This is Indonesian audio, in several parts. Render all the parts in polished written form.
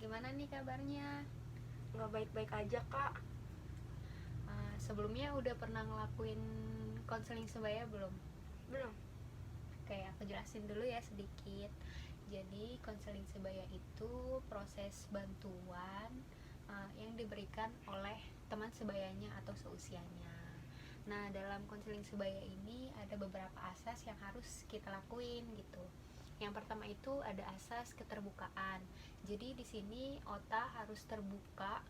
gimana nih kabarnya? Nggak baik-baik aja, Kak. Sebelumnya udah pernah ngelakuin konseling sebaya belum? Belum. Oke, aku jelasin dulu ya sedikit. Jadi konseling sebaya itu proses bantuan yang diberikan oleh teman sebayanya atau seusianya. Nah, dalam konseling sebaya ini ada beberapa asas yang harus kita lakuin gitu. Yang pertama itu ada asas keterbukaan. Jadi di sini Ota harus terbuka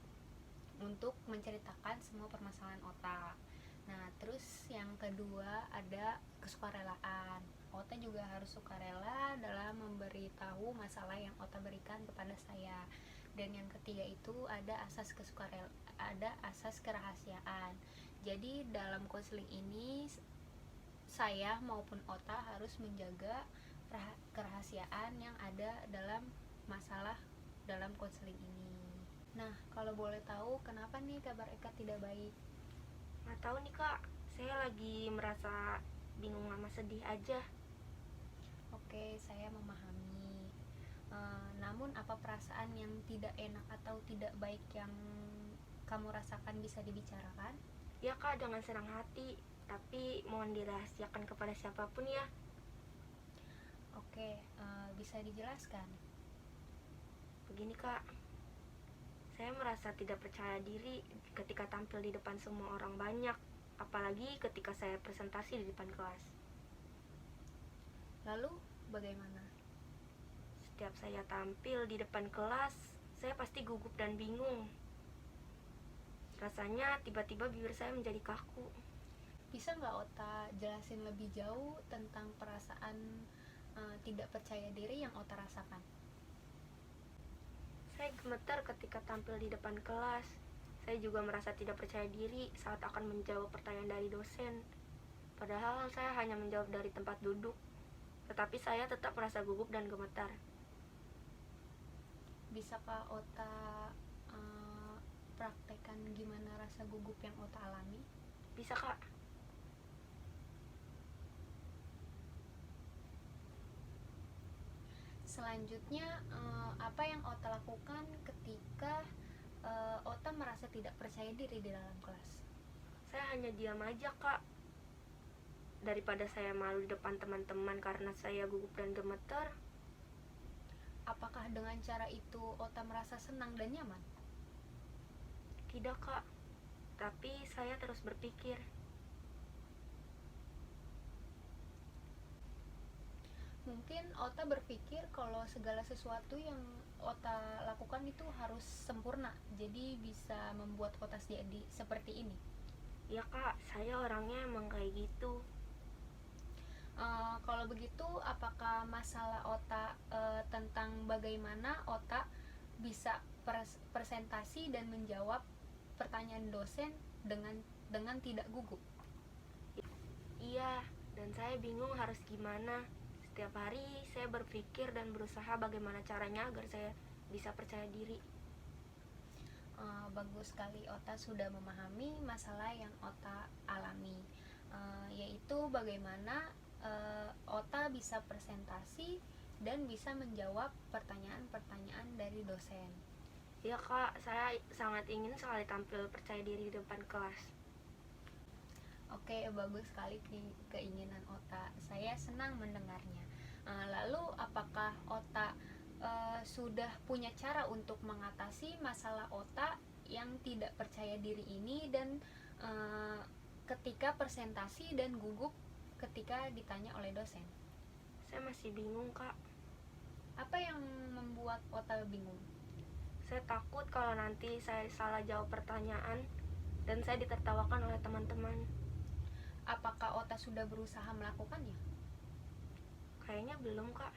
untuk menceritakan semua permasalahan otak. Nah, terus yang kedua ada kesukarelaan. Ota juga harus sukarela dalam memberitahu masalah yang Ota berikan kepada saya. Dan yang ketiga itu ada asas kerahasiaan. Jadi dalam konseling ini saya maupun Ota harus menjaga kerahasiaan yang ada dalam masalah dalam konseling ini. Nah, kalau boleh tahu kenapa nih kabar Eka tidak baik? Nggak tahu nih, Kak. Saya lagi merasa bingung sama sedih aja. Oke, saya memahami. Namun apa perasaan yang tidak enak atau tidak baik yang kamu rasakan bisa dibicarakan? Ya, Kak, dengan senang hati. Tapi mohon dirahasiakan kepada siapapun ya. Oke, bisa dijelaskan? Begini, Kak. Saya merasa tidak percaya diri ketika tampil di depan semua orang banyak. Apalagi ketika saya presentasi di depan kelas. Lalu bagaimana? Setiap saya tampil di depan kelas, saya pasti gugup dan bingung. Rasanya tiba-tiba bibir saya menjadi kaku. Bisa nggak Ota jelasin lebih jauh tentang perasaan tidak percaya diri yang Ota rasakan? Saya gemetar ketika tampil di depan kelas. Saya juga merasa tidak percaya diri saat akan menjawab pertanyaan dari dosen. Padahal saya hanya menjawab dari tempat duduk. Tetapi saya tetap merasa gugup dan gemetar. Bisakah Ota praktekkan gimana rasa gugup yang Ota alami? Bisa, Kak? Selanjutnya, apa yang Ota lakukan ketika Ota merasa tidak percaya diri di dalam kelas? Saya hanya diam aja, Kak. Daripada saya malu di depan teman-teman karena saya gugup dan gemetar. Apakah dengan cara itu Ota merasa senang dan nyaman? Tidak, Kak. Tapi saya terus berpikir. Mungkin Ota berpikir kalau segala sesuatu yang Ota lakukan itu harus sempurna, jadi bisa membuat Ota jadi seperti ini. Ya, Kak, saya orangnya emang kayak gitu. Kalau begitu, apakah masalah Ota tentang bagaimana Ota bisa presentasi dan menjawab pertanyaan dosen dengan tidak gugup? Iya, dan saya bingung harus gimana. Setiap hari saya berpikir dan berusaha bagaimana caranya agar saya bisa percaya diri. Bagus sekali Ota sudah memahami masalah yang Ota alami, yaitu bagaimana Ota bisa presentasi dan bisa menjawab pertanyaan-pertanyaan dari dosen. Ya, Kak, saya sangat ingin sekali tampil percaya diri di depan kelas. Oke, bagus sekali keinginan Ota. Saya senang mendengarnya. Lalu apakah Ota sudah punya cara untuk mengatasi masalah Ota yang tidak percaya diri ini dan ketika presentasi dan gugup ketika ditanya oleh dosen? Saya masih bingung, Kak. Apa yang membuat Ota bingung? Saya takut kalau nanti saya salah jawab pertanyaan dan saya ditertawakan oleh teman-teman. Apakah Ota sudah berusaha melakukannya? Kayaknya belum, Kak.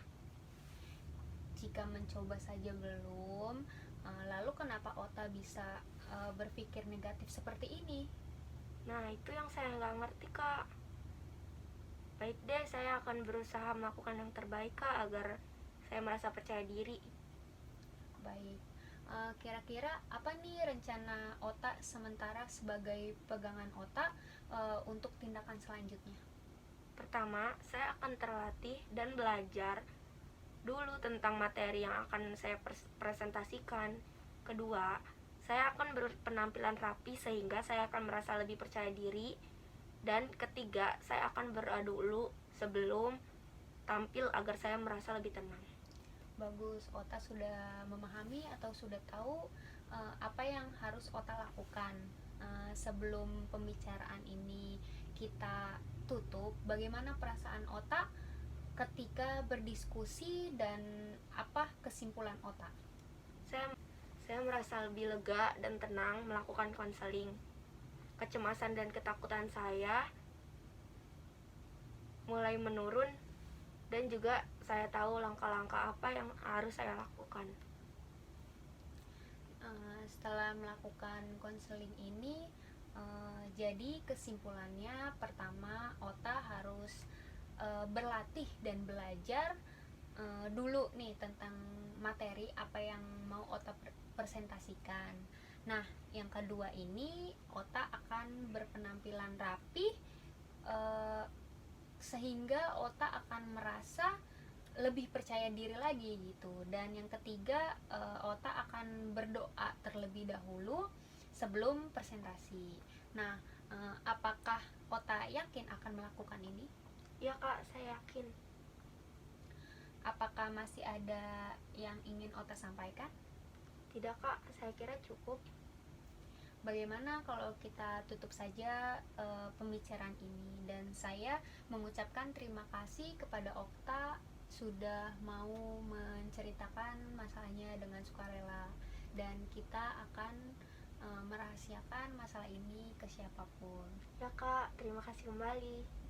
Jika mencoba saja belum, lalu kenapa Ota bisa berpikir negatif seperti ini? Nah, itu yang saya nggak ngerti, Kak. Baik deh, saya akan berusaha melakukan yang terbaik, Kak, agar saya merasa percaya diri. Baik, kira-kira apa nih rencana Ota sementara sebagai pegangan Ota untuk tindakan selanjutnya? Pertama, saya akan terlatih dan belajar dulu tentang materi yang akan saya presentasikan. Kedua, saya akan berpenampilan rapi sehingga saya akan merasa lebih percaya diri. Dan ketiga, saya akan berdoa dulu sebelum tampil agar saya merasa lebih tenang. Bagus, Ota sudah memahami atau sudah tahu apa yang harus Ota lakukan sebelum pembicaraan ini kita tutup. Bagaimana perasaan Ota ketika berdiskusi dan apa kesimpulan Ota? Saya merasa lebih lega dan tenang melakukan konseling. Kecemasan dan ketakutan saya mulai menurun, dan juga saya tahu langkah-langkah apa yang harus saya lakukan. Setelah melakukan konseling ini, jadi kesimpulannya pertama Ota harus berlatih dan belajar dulu nih tentang materi apa yang mau Ota presentasikan. Nah, yang kedua ini Ota akan berpenampilan rapi sehingga Ota akan merasa lebih percaya diri lagi gitu. Dan yang ketiga, Ota akan berdoa terlebih dahulu sebelum presentasi. Nah, apakah Ota yakin akan melakukan ini? Ya Kak, saya yakin. Apakah masih ada yang ingin Ota sampaikan? Tidak Kak, saya kira cukup. Bagaimana kalau kita tutup saja pembicaraan ini, dan saya mengucapkan terima kasih kepada Okta sudah mau menceritakan masalahnya dengan sukarela, dan kita akan merahasiakan masalah ini ke siapapun. Ya Kak, terima kasih kembali.